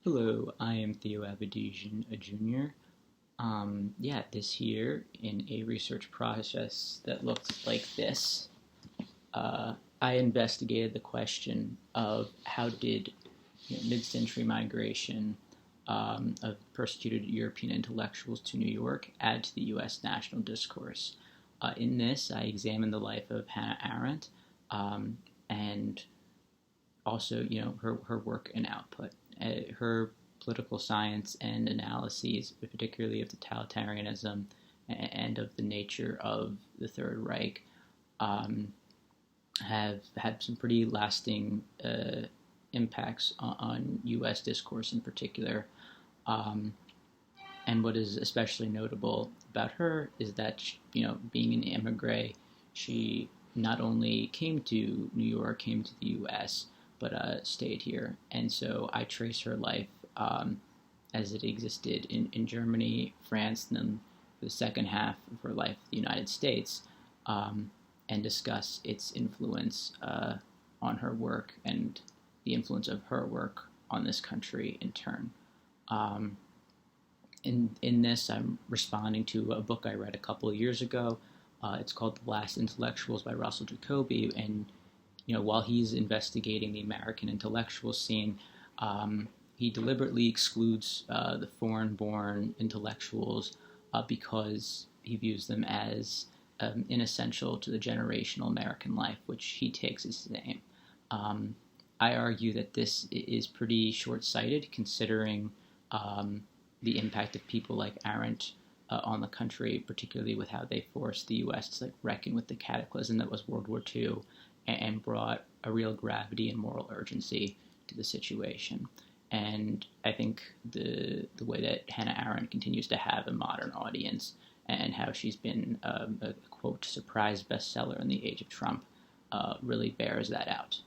Hello, I am Theo Abedisian, a junior. This year, in a research process that looked like this, I investigated the question of how did mid-century migration of persecuted European intellectuals to New York add to the U.S. national discourse. In this, I examined the life of Hannah Arendt and also, her work and output. Her political science and analyses, particularly of totalitarianism and of the nature of the Third Reich, um, have had some pretty lasting impacts on U.S. discourse in particular. Um, and what is especially notable about her is that, being an immigrant, she not only came to New York, came to the U.S., but stayed here. And so I trace her life as it existed in Germany, France, and then the second half of her life in the United States, um, and discuss its influence on her work and the influence of her work on this country in turn. Um, in this, I'm responding to a book I read a couple of years ago. It's called The Last Intellectuals by Russell Jacoby, and while he's investigating the American intellectual scene, he deliberately excludes the foreign-born intellectuals because he views them as inessential to the generational American life, which he takes as his aim. Um, I argue that this is pretty short-sighted, considering the impact of people like Arendt on the country, particularly with how they forced the U.S. to reckon with the cataclysm that was World War II, and brought a real gravity and moral urgency to the situation. And I think the way that Hannah Arendt continues to have a modern audience, and how she's been a quote surprise bestseller in the age of Trump, really bears that out.